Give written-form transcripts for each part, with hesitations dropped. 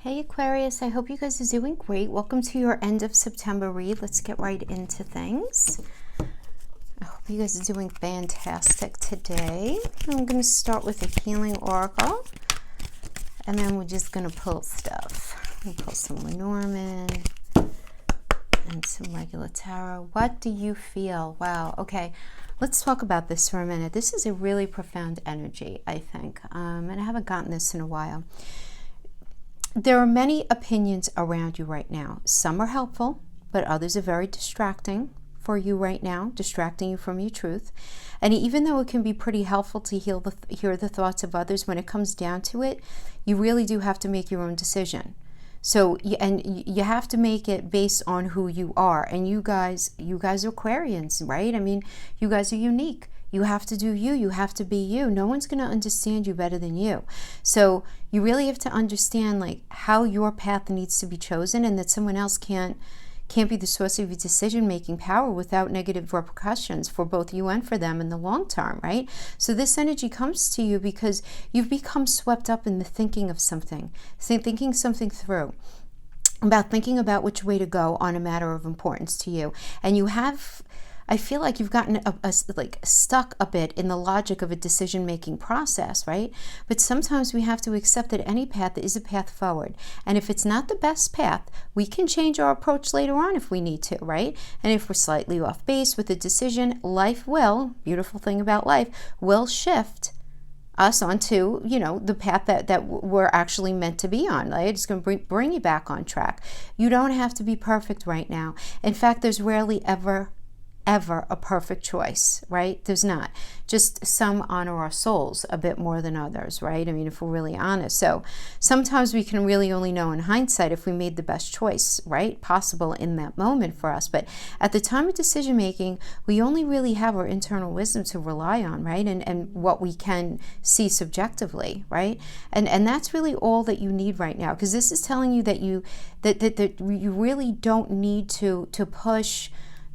Hey Aquarius, I hope you guys are doing great. Welcome to your end of September read. Let's get right into things. I hope you guys are doing fantastic today. I'm going to start with a healing oracle, and then we're just going to pull stuff. We'll pull some Lenormand and some regular tarot. What do you feel? Wow. Okay. Let's talk about this for a minute. This is a really profound energy, I think, and I haven't gotten this in a while. There are many opinions around you right now. Some are helpful, but others are very distracting for you right now, distracting you from your truth. And even though it can be pretty helpful to hear the thoughts of others, when it comes down to it, you really do have to make your own decision. So, you have to make it based on who you are. And you guys are Aquarians, right? I mean, you guys are unique. You have to do you. You have to be you. No one's going to understand you better than you. So you really have to understand like how your path needs to be chosen, and that someone else can't be the source of your decision-making power without negative repercussions for both you and for them in the long term, right? So this energy comes to you because you've become swept up in the thinking of something, thinking something through, thinking about which way to go on a matter of importance to you. And I feel like you've gotten stuck a bit in the logic of a decision-making process, right? But sometimes we have to accept that any path is a path forward. And if it's not the best path, we can change our approach later on if we need to, right? And if we're slightly off base with a decision, life will, beautiful thing about life, will shift us onto, the path that we're actually meant to be on. Right? It's going to bring you back on track. You don't have to be perfect right now. In fact, there's rarely ever a perfect choice, right? There's not. Just some honor our souls a bit more than others, right? I mean, if we're really honest. So sometimes we can really only know in hindsight if we made the best choice, right? Possible in that moment for us. But at the time of decision making, we only really have our internal wisdom to rely on, right? And what we can see subjectively, right? And that's really all that you need right now, because this is telling you that you really don't need to push,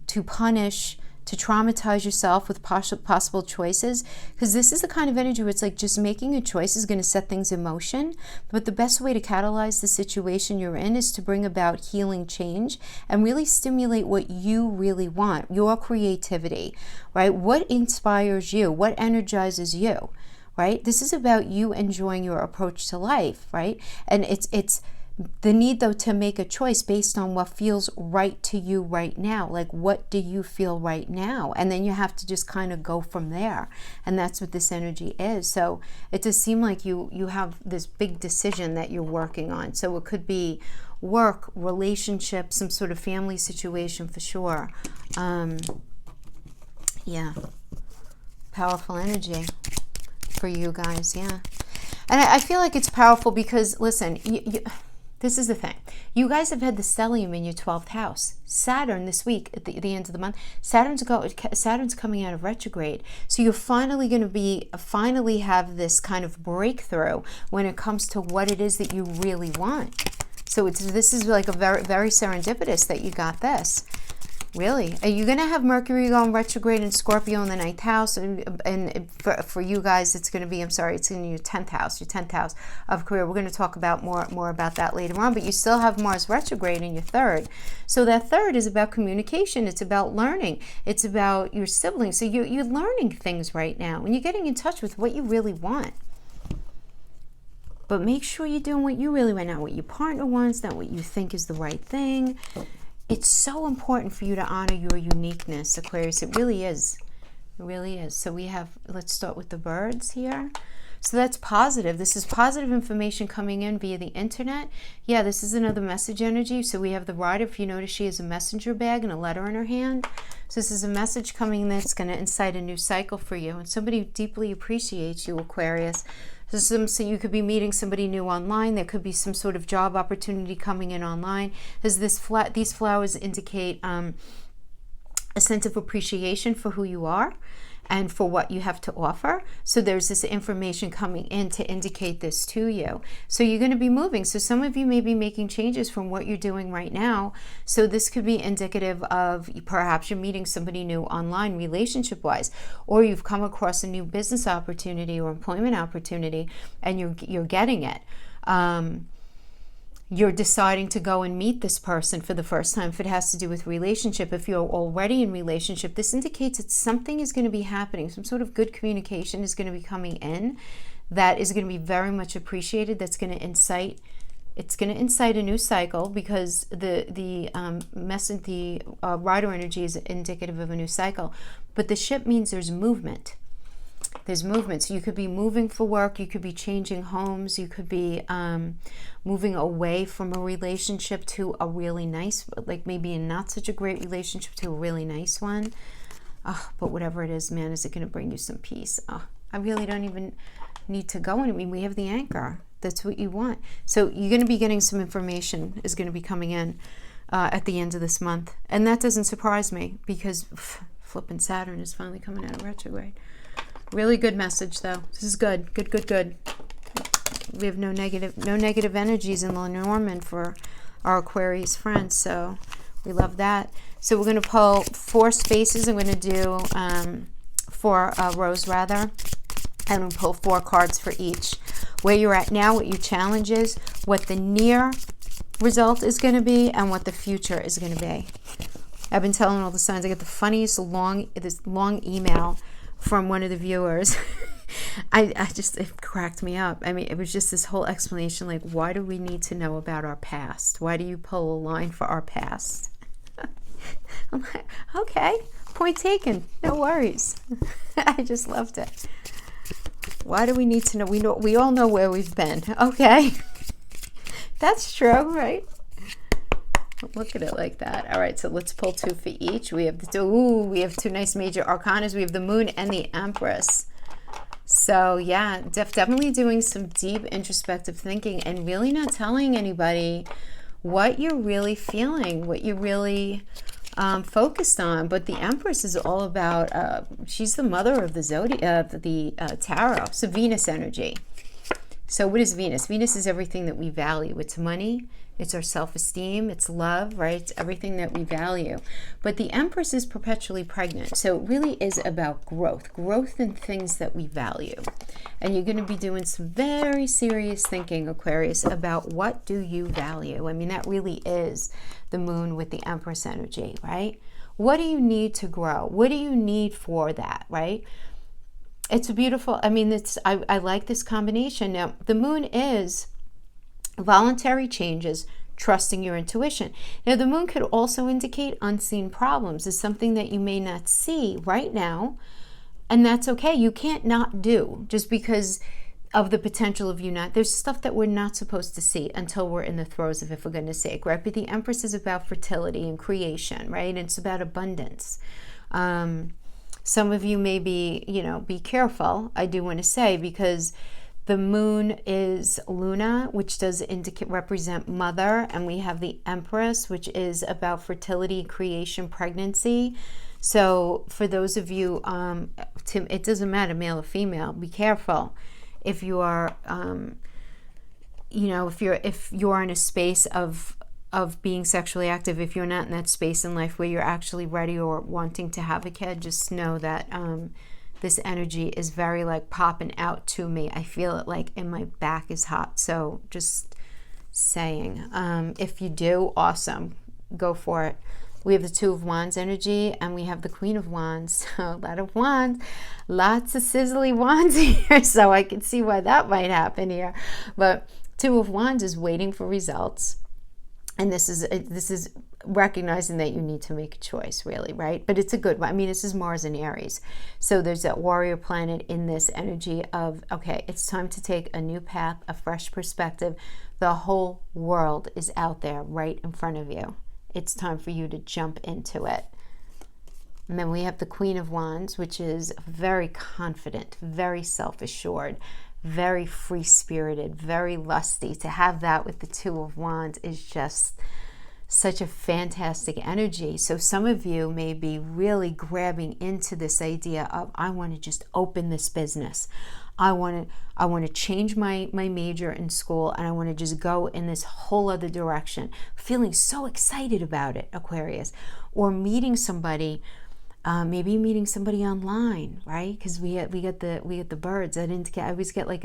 to punish, to traumatize yourself with possible choices, because this is the kind of energy where it's like just making a choice is going to set things in motion. But the best way to catalyze the situation you're in is to bring about healing change and really stimulate what you really want, your creativity, right? What inspires you? What energizes you, right? This is about you enjoying your approach to life, right? And it's the need, though, to make a choice based on what feels right to you right now. Like, what do you feel right now? And then you have to just kind of go from there. And that's what this energy is. So it does seem like you have this big decision that you're working on. So it could be work, relationship, some sort of family situation for sure. Yeah. Powerful energy for you guys, yeah. And I feel like it's powerful because, listen, this is the thing. You guys have had the stellium in your 12th house. Saturn this week at the end of the month, Saturn's coming out of retrograde. So you're finally going to have this kind of breakthrough when it comes to what it is that you really want. So this is like a very, very serendipitous that you got this. Really? Are you going to have Mercury going retrograde in Scorpio in the 9th house? And for you guys, it's going to be, it's in your 10th house of career. We're going to talk about more about that later on. But you still have Mars retrograde in your 3rd. So that 3rd is about communication. It's about learning. It's about your siblings. So you're learning things right now. And you're getting in touch with what you really want. But make sure you're doing what you really want, not what your partner wants, not what you think is the right thing. It's so important for you to honor your uniqueness, Aquarius. It really is. It really is. So let's start with the birds here. So that's positive. This is positive information coming in via the internet. Yeah, this is another message energy. So we have the rider. If you notice, she has a messenger bag and a letter in her hand. So this is a message coming in that's going to incite a new cycle for you. And somebody who deeply appreciates you, Aquarius. So you could be meeting somebody new online. There could be some sort of job opportunity coming in online. As these flowers indicate a sense of appreciation for who you are and for what you have to offer. So there's this information coming in to indicate this to you. So you're going to be moving. So some of you may be making changes from what you're doing right now. So this could be indicative of perhaps you're meeting somebody new online relationship-wise, or you've come across a new business opportunity or employment opportunity and you're getting it. you're deciding to go and meet this person for the first time. If it has to do with relationship, if you're already in relationship, this indicates that something is going to be happening. Some sort of good communication is going to be coming in that is going to be very much appreciated. That's going to incite. It's going to incite a new cycle, because the rider energy is indicative of a new cycle. But the ship means there's movement. There's movement. So you could be moving for work. You could be changing homes. You could be moving away from a relationship to a really nice, like maybe a not such a great relationship to a really nice one. But whatever it is, man, is it going to bring you some peace? I really don't even need to go. I mean, we have the anchor. That's what you want. So you're going to be getting some information is going to be coming in at the end of this month. And that doesn't surprise me, because flipping Saturn is finally coming out of retrograde. Really good message, though. This is good. Good. We have no negative energies in Lenormand for our Aquarius friends. So we love that. So we're going to pull 4 spaces. I'm going to do 4 rows, rather. And we'll pull 4 cards for each. Where you're at now, what your challenge is, what the near result is going to be, and what the future is going to be. I've been telling all the signs. I get the funniest long email from one of the viewers. It cracked me up. I mean, it was just this whole explanation, like, why do we need to know about our past? Why do you pull a line for our past? I'm like, okay, point taken. No worries. I just loved it. Why do we need to know? We all know where we've been. Okay. That's true, right? Look at it like that. All right, so let's pull 2 for each. We have we have 2 nice major arcanas. We have the Moon and the Empress. So yeah, definitely doing some deep introspective thinking and really not telling anybody what you're really feeling, what you're really focused on. But the Empress is all about, she's the mother of the zodiac, the tarot. So Venus energy. So what is Venus? Venus is everything that we value. It's money, it's our self-esteem, it's love, right? It's everything that we value. But the Empress is perpetually pregnant. So it really is about growth in things that we value. And you're going to be doing some very serious thinking, Aquarius, about what do you value? I mean, that really is the Moon with the Empress energy, right? What do you need to grow? What do you need for that, right? It's a beautiful, I mean, I like this combination. Now, the Moon is voluntary changes, trusting your intuition. Now, the Moon could also indicate unseen problems. It's something that you may not see right now, and that's okay. You can't not do just because of the potential of you not. There's stuff that we're not supposed to see until we're in the throes of it, for goodness sake, right? But the Empress is about fertility and creation, right? It's about abundance. Some of you may be, be careful, I do want to say, because the Moon is Luna, which does represent mother, and we have the Empress, which is about fertility, creation, pregnancy. So for those of you, it doesn't matter, male or female, be careful. If you are, if you're in a space of being sexually active, if you're not in that space in life where you're actually ready or wanting to have a kid, just know that this energy is very like popping out to me. I feel it like in my back is hot. So just saying, if you do, awesome, go for it. We have the 2 of Wands energy, and we have the Queen of Wands. So a lot of wands, lots of sizzly wands here. So I can see why that might happen here. But 2 of Wands is waiting for results. And this is recognizing that you need to make a choice, really, right? But it's a good one. I mean, this is Mars and Aries. So there's that warrior planet in this energy of, okay, it's time to take a new path, a fresh perspective. The whole world is out there right in front of you. It's time for you to jump into it. And then we have the Queen of Wands, which is very confident, very self-assured, very free-spirited, very lusty. To have that with the 2 of Wands is just such a fantastic energy. So some of you may be really grabbing into this idea of, I want to just open this business. I want to change my major in school, and I want to just go in this whole other direction. Feeling so excited about it, Aquarius. Or meeting somebody, maybe meeting somebody online, right? Because we get the birds. I always get like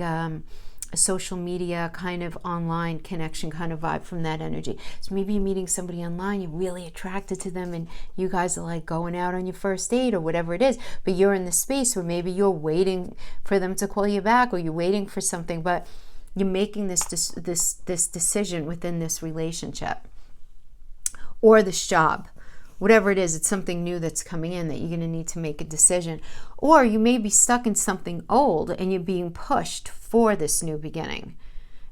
a social media kind of online connection kind of vibe from that energy. So maybe you're meeting somebody online, you're really attracted to them, and you guys are like going out on your first date or whatever it is, but you're in the space where maybe you're waiting for them to call you back, or you're waiting for something, but you're making this decision within this relationship or this job. Whatever it is, it's something new that's coming in that you're going to need to make a decision. Or you may be stuck in something old and you're being pushed for this new beginning.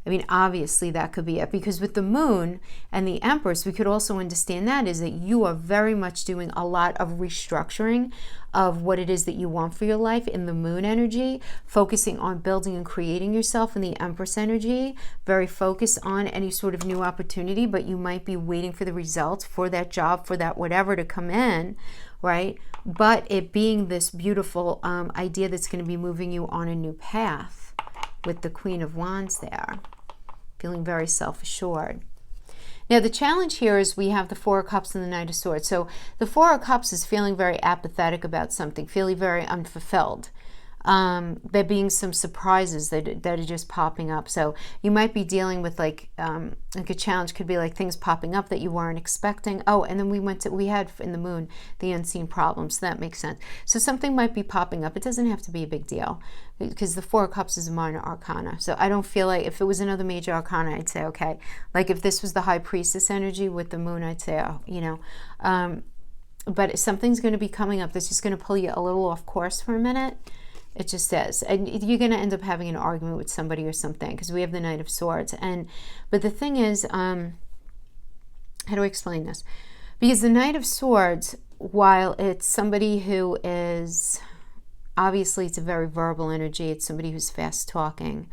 I mean, obviously that could be it, because with the moon and the Empress, we could also understand that is that you are very much doing a lot of restructuring of what it is that you want for your life in the moon energy, focusing on building and creating yourself in the Empress energy, very focused on any sort of new opportunity, but you might be waiting for the results for that job, for that whatever to come in, right? But it being this beautiful idea that's going to be moving you on a new path with the Queen of Wands there, feeling very self-assured. Now, the challenge here is we have the Four of Cups and the Knight of Swords. So the Four of Cups is feeling very apathetic about something, feeling very unfulfilled. There being some surprises that are just popping up. So you might be dealing with like a challenge could be like things popping up that you weren't expecting. Oh, and then we had in the moon the unseen problems. So that makes sense. So something might be popping up. It doesn't have to be a big deal, because the Four of Cups is a minor arcana. So I don't feel like if it was another major arcana, I'd say, okay. Like if this was the High Priestess energy with the moon, I'd say, oh, you know. But something's going to be coming up that's just going to pull you a little off course for a minute. It just says, and you're going to end up having an argument with somebody or something, because we have the Knight of Swords. But the thing is, how do I explain this? Because the Knight of Swords, while it's somebody who is, obviously it's a very verbal energy, it's somebody who's fast talking,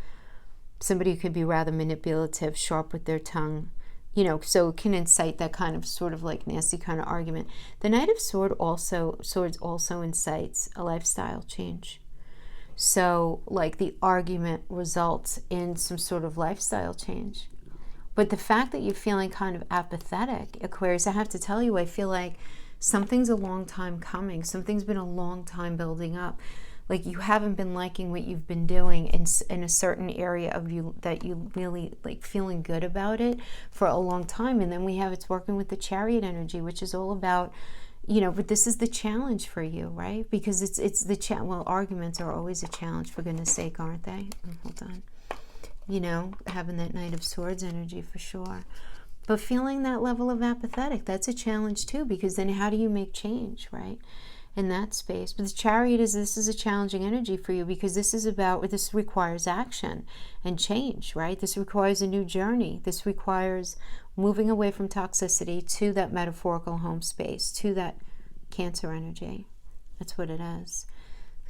somebody who could be rather manipulative, sharp with their tongue, you know, so it can incite that kind of sort of like nasty kind of argument. The Knight of Swords also incites a lifestyle change. So like the argument results in some sort of lifestyle change. But the fact that you're feeling kind of apathetic, Aquarius, I have to tell you, I feel like something's a long time coming. Something's been a long time building up. Like you haven't been liking what you've been doing in a certain area of you that you really like feeling good about it for a long time. And then we have it's working with the Chariot energy, which is all about, you know, but this is the challenge for you, right? Because it's the well, arguments are always a challenge, for goodness sake, aren't they? Hold on. You know, having that Knight of Swords energy for sure. But feeling that level of apathetic, that's a challenge too, because then how do you make change, right? In that space. But the Chariot this is a challenging energy for you, because this requires action and change, right? This requires a new journey. This requires moving away from toxicity to that metaphorical home space, to that Cancer energy. That's what it is.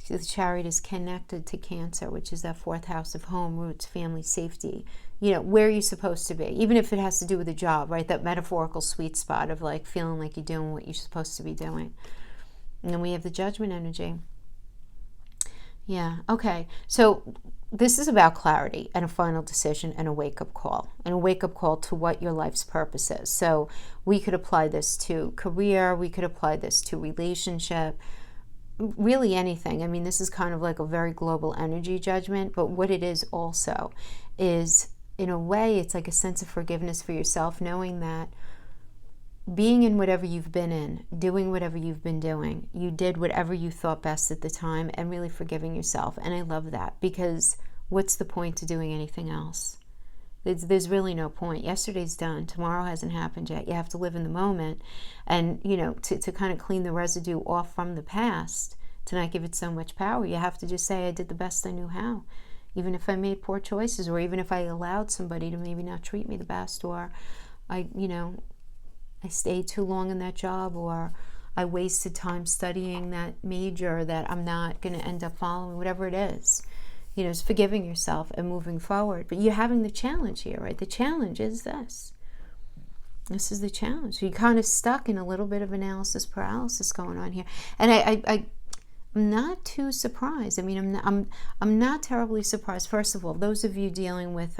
The Chariot is connected to Cancer, which is that fourth house of home, roots, family, safety, you know, where you're supposed to be, even if it has to do with a job, right? That metaphorical sweet spot of like feeling like you're doing what you're supposed to be doing. And then we have the Judgment energy. Yeah, okay. So this is about clarity and a final decision and a wake-up call. And a wake-up call to what your life's purpose is. So we could apply this to career. We could apply this to relationship. Really anything. I mean, this is kind of like a very global energy judgment. But what it is also is, in a way, it's like a sense of forgiveness for yourself, knowing that being in whatever you've been in, doing whatever you've been doing, you did whatever you thought best at the time, and really forgiving yourself. And I love that, because what's the point to doing anything else? There's really no point. Yesterday's done. Tomorrow hasn't happened yet. You have to live in the moment, and you know, to kind of clean the residue off from the past, to not give it so much power, you have to just say, I did the best I knew how. Even if I made poor choices, or even if I allowed somebody to maybe not treat me the best, or I stayed too long in that job, or I wasted time studying that major that I'm not going to end up following, whatever it is. You know, it's forgiving yourself and moving forward. But you're having the challenge here, right? The challenge is this. This is the challenge. So you're kind of stuck in a little bit of analysis paralysis going on here. And I'm not too surprised. I mean, I'm not terribly surprised. First of all, those of you dealing with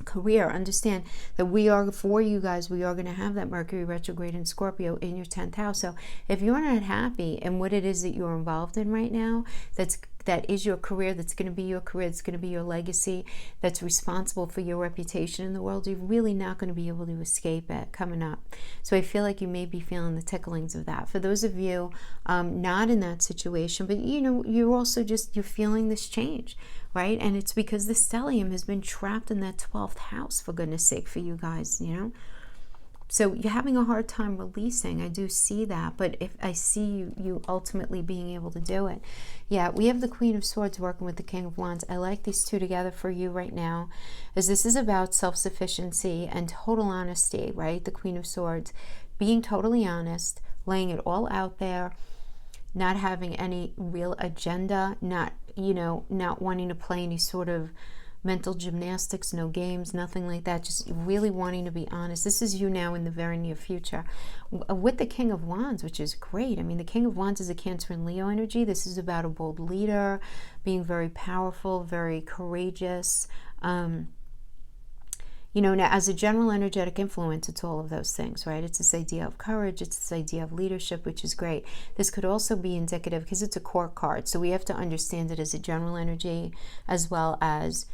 career, understand that for you guys, we are going to have that Mercury retrograde in Scorpio in your 10th house. So if you're not happy in what it is that you're involved in right now, that's that is your career, that's going to be your career, that's going to be your legacy, that's responsible for your reputation in the world, you're really not going to be able to escape it coming up. So I feel like you may be feeling the ticklings of that. For those of you not in that situation, but you're also you're feeling this change, right? And it's because the stellium has been trapped in that 12th house, for goodness sake, for you guys, So you're having a hard time releasing. I do see that, but if I see you ultimately being able to do it. Yeah, we have the Queen of Swords working with the King of Wands. I like these two together for you right now, as this is about self-sufficiency and total honesty, right? The Queen of Swords, being totally honest, laying it all out there, not having any real agenda, not wanting to play any sort of mental gymnastics, no games, nothing like that, just really wanting to be honest. This is you now in the very near future with the King of Wands, which is great. I mean, the King of Wands is a Cancer and Leo energy. This is about a bold leader, being very powerful, very courageous. Now as a general energetic influence, it's all of those things, right? It's this idea of courage, it's this idea of leadership, which is great. This could also be indicative, because it's a court card, so we have to understand it as a general energy as well as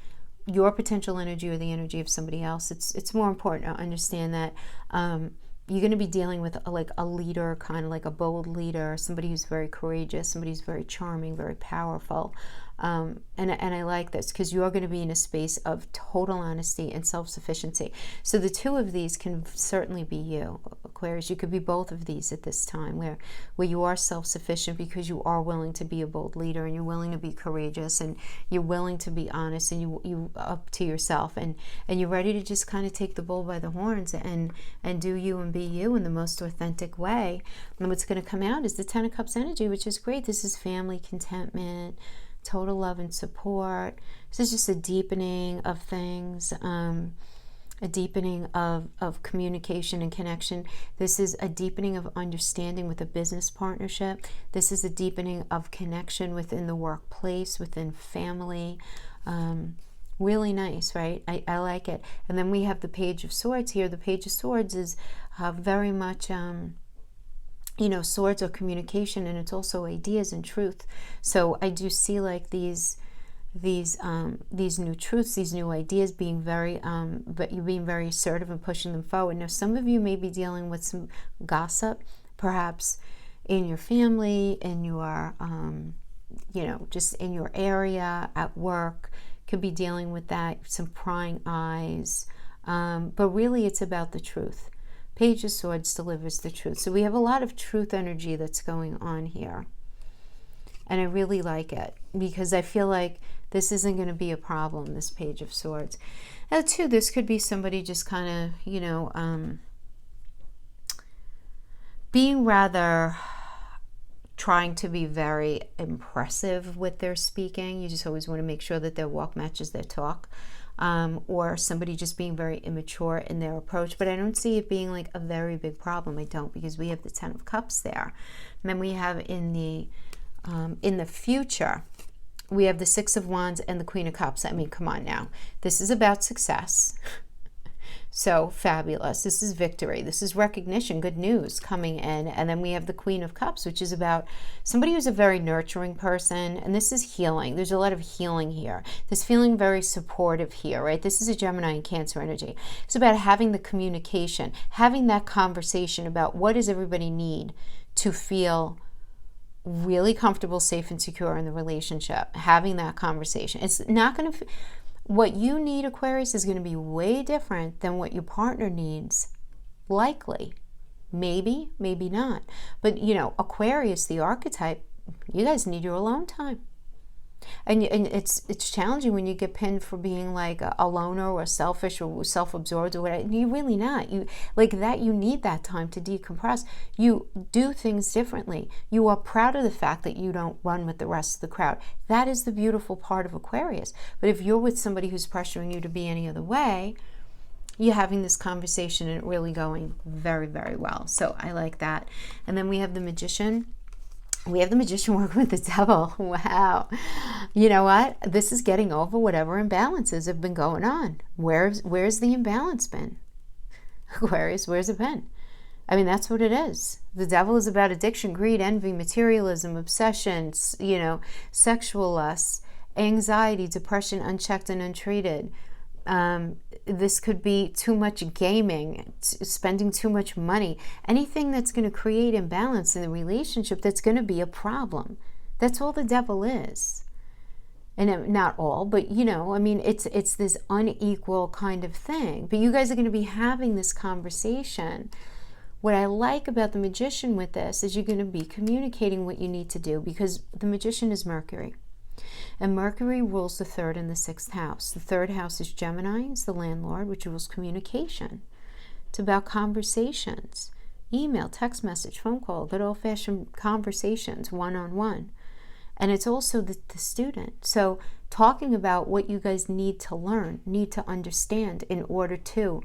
your potential energy or the energy of somebody else. It's more important to understand that you're going to be dealing with a leader, kind of like a bold leader, somebody who's very courageous, somebody who's very charming, very powerful. And I like this because you're going to be in a space of total honesty and self-sufficiency. So the two of these can certainly be you, Aquarius. You could be both of these at this time, where you are self-sufficient because you are willing to be a bold leader, and you're willing to be courageous, and you're willing to be honest, and you up to yourself, and you're ready to just kind of take the bull by the horns and do you and be you in the most authentic way. And what's going to come out is the Ten of Cups energy, which is great. This is family, contentment, total love and support. This is just a deepening of things, a deepening of communication and connection. This is a deepening of understanding with a business partnership. This is a deepening of connection within the workplace, within family. Really nice, right? I like it. And then we have the Page of Swords here. The Page of Swords is very much swords are communication, and it's also ideas and truth. So I do see like these new truths, these new ideas being very, but you're being very assertive and pushing them forward. Now, some of you may be dealing with some gossip, perhaps in your family, in your, just in your area, at work. Could be dealing with that, some prying eyes. But really, it's about the truth. Page of Swords delivers the truth. So we have a lot of truth energy that's going on here. And I really like it, because I feel like this isn't going to be a problem, this Page of Swords. Now, too, this could be somebody just kind of, being rather trying to be very impressive with their speaking. You just always want to make sure that their walk matches their talk. Or somebody just being very immature in their approach. But I don't see it being like a very big problem. I don't, because we have the Ten of Cups there. And then we have in the future, we have the Six of Wands and the Queen of Cups. I mean, come on now. This is about success. So fabulous. This is victory. This is recognition, good news coming in. And then we have the Queen of Cups, which is about somebody who's a very nurturing person. And this is healing. There's a lot of healing here. This feeling very supportive here, right? This is a Gemini and Cancer energy. It's about having the communication, having that conversation about what does everybody need to feel really comfortable, safe, and secure in the relationship. Having that conversation. It's not going to... What you need, Aquarius, is going to be way different than what your partner needs. Likely. Maybe, maybe not. But, Aquarius, the archetype, you guys need your alone time. And it's challenging when you get pinned for being like a loner or selfish or self-absorbed or whatever. You're really not. You need that time to decompress. You do things differently. You are proud of the fact that you don't run with the rest of the crowd. That is the beautiful part of Aquarius. But if you're with somebody who's pressuring you to be any other way, you're having this conversation and it really going very, very well. So I like that. And then we have the Magician. We have the Magician working with the Devil. Wow. You know what? This is getting over whatever imbalances have been going on. Where's the imbalance been? Aquarius, where's it been? I mean, that's what it is. The devil is about addiction, greed, envy, materialism, obsessions, sexual lust, anxiety, depression, unchecked and untreated. This could be too much gaming, spending too much money, anything that's going to create imbalance in the relationship, that's going to be a problem. That's all the devil is. And not all, but I mean, it's this unequal kind of thing. But you guys are going to be having this conversation. What I like about the Magician with this is you're going to be communicating what you need to do, because the Magician is Mercury. And Mercury rules the 3rd and the 6th house. The 3rd house is Gemini, it's the landlord, which rules communication. It's about conversations, email, text message, phone call, good old-fashioned conversations, one-on-one. And it's also the student. So talking about what you guys need to learn, need to understand in order to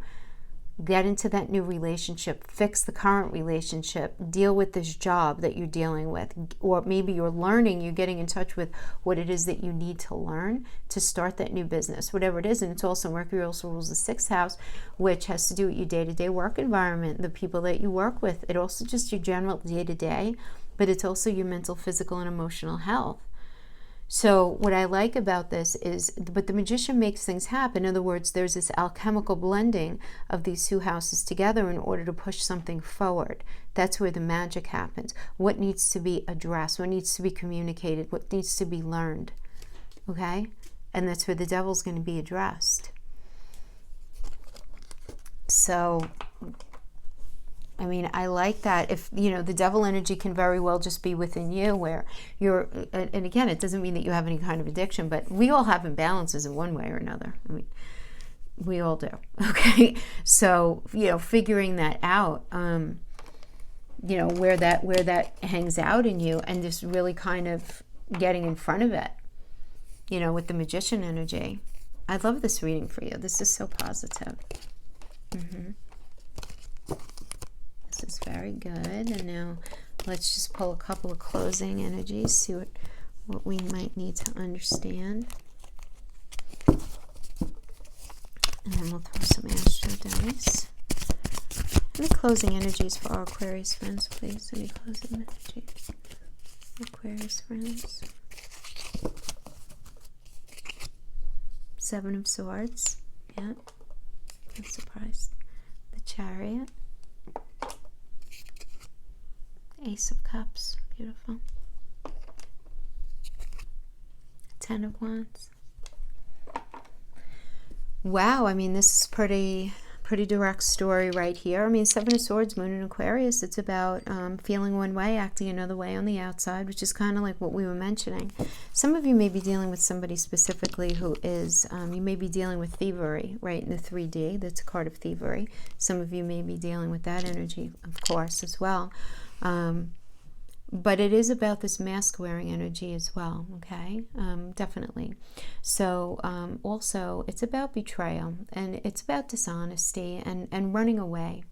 get into that new relationship, fix the current relationship, deal with this job that you're dealing with, or maybe you're learning, you're getting in touch with what it is that you need to learn to start that new business, whatever it is. And it's also, Mercury also rules the 6th house, which has to do with your day-to-day work environment, the people that you work with. It also just your general day-to-day, but it's also your mental, physical, and emotional health. So what I like about this is, but the Magician makes things happen. In other words, there's this alchemical blending of these 2 houses together in order to push something forward. That's where the magic happens. What needs to be addressed? What needs to be communicated? What needs to be learned? Okay? And that's where the devil's going to be addressed. So I mean, I like that. If, the devil energy can very well just be within you, where you're, and again, it doesn't mean that you have any kind of addiction, but we all have imbalances in one way or another. I mean, we all do. Okay. So, figuring that out, where that hangs out in you, and just really kind of getting in front of it, with the Magician energy. I love this reading for you. This is so positive. This is very good. And now let's just pull a couple of closing energies, see what we might need to understand. And then we'll throw some astro dice. Any closing energies for our Aquarius friends, please? Any closing energies? Aquarius friends. 7 of Swords. Yeah. I'm surprised. The Chariot. Ace of Cups, beautiful. 10 of Wands. Wow, I mean, this is pretty direct story right here. I mean, 7 of Swords, Moon in Aquarius, it's about feeling one way, acting another way on the outside, which is kind of like what we were mentioning. Some of you may be dealing with somebody specifically who is, you may be dealing with thievery, right, in the 3D. That's a card of thievery. Some of you may be dealing with that energy, of course, as well. But it is about this mask wearing energy as well, okay? Definitely. So also it's about betrayal, and it's about dishonesty and running away.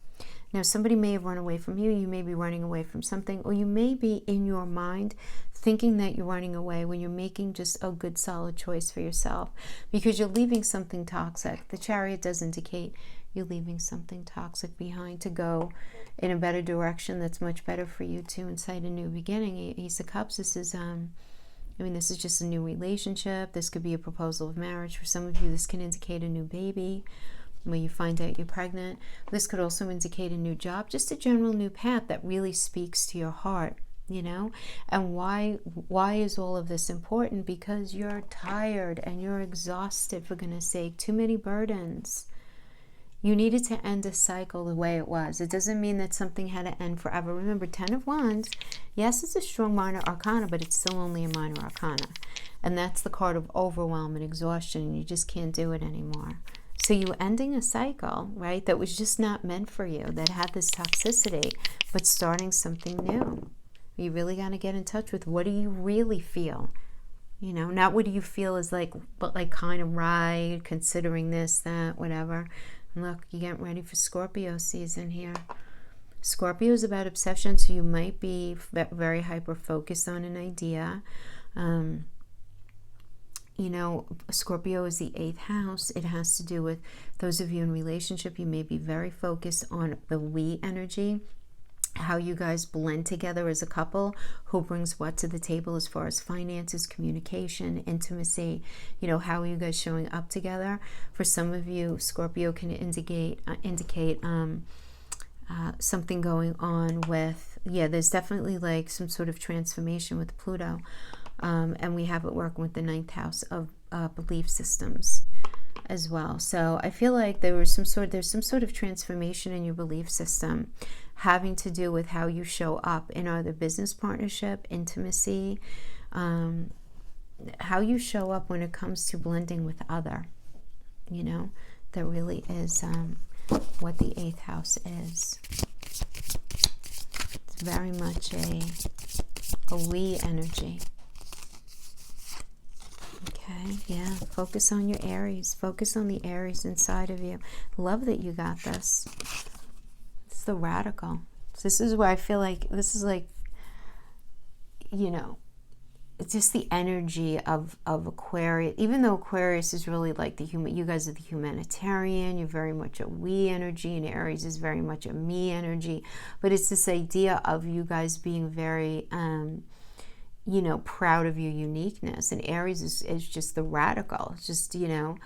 Now, somebody may have run away from you, you may be running away from something, or you may be in your mind thinking that you're running away when you're making just a good solid choice for yourself, because you're leaving something toxic. The Chariot does indicate you're leaving something toxic behind to go in a better direction that's much better for you to incite a new beginning. Ace of Cups, this is this is just a new relationship. This could be a proposal of marriage. For some of you, this can indicate a new baby when you find out you're pregnant. This could also indicate a new job, just a general new path that really speaks to your heart, And why is all of this important? Because you're tired and you're exhausted, for goodness sake. Too many burdens. You needed to end a cycle the way it was. It doesn't mean that something had to end forever. Remember, 10 of Wands, yes, it's a strong minor arcana, but it's still only a minor arcana. And that's the card of overwhelm and exhaustion, and you just can't do it anymore. So you're ending a cycle, right, that was just not meant for you, that had this toxicity, but starting something new. You really got to get in touch with, what do you really feel? Not what do you feel is like, but like kind of right, considering this, that, whatever. Look, you're getting ready for Scorpio season here. Scorpio is about obsession, so you might be very hyper-focused on an idea. You know, Scorpio is the 8th house. It has to do with those of you in relationship. You may be very focused on the we energy, how you guys blend together as a couple, who brings what to the table as far as finances, communication, intimacy, you know, how are you guys showing up together. For some of you, Scorpio can indicate something going on with, yeah, there's definitely like some sort of transformation with Pluto. And we have it working with the 9th house of belief systems as well. So I feel like there's some sort of transformation in your belief system having to do with how you show up in either business partnership, intimacy, how you show up when it comes to blending with other. You know, that really is what the 8th house is. It's very much a we energy. Okay, yeah, focus on your Aries. Focus on the Aries inside of you. Love that you got this. It's the radical. This is where I feel like, this is like, you know, it's just the energy of Aquarius. Even though Aquarius is really like the human, you guys are the humanitarian, you're very much a we energy, and Aries is very much a me energy. But it's this idea of you guys being very, you know, proud of your uniqueness. And Aries is just the radical. It's just, you know,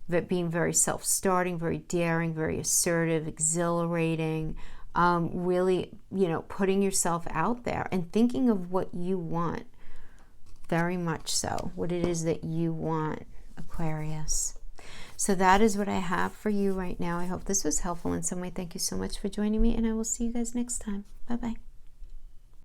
that being very self-starting, very daring, very assertive, exhilarating, really, you know, putting yourself out there and thinking of what you want. Very much so, what it is that you want, Aquarius. So that is what I have for you right now. I hope this was helpful in some way. Thank you so much for joining me, and I will see you guys next time. Bye-bye.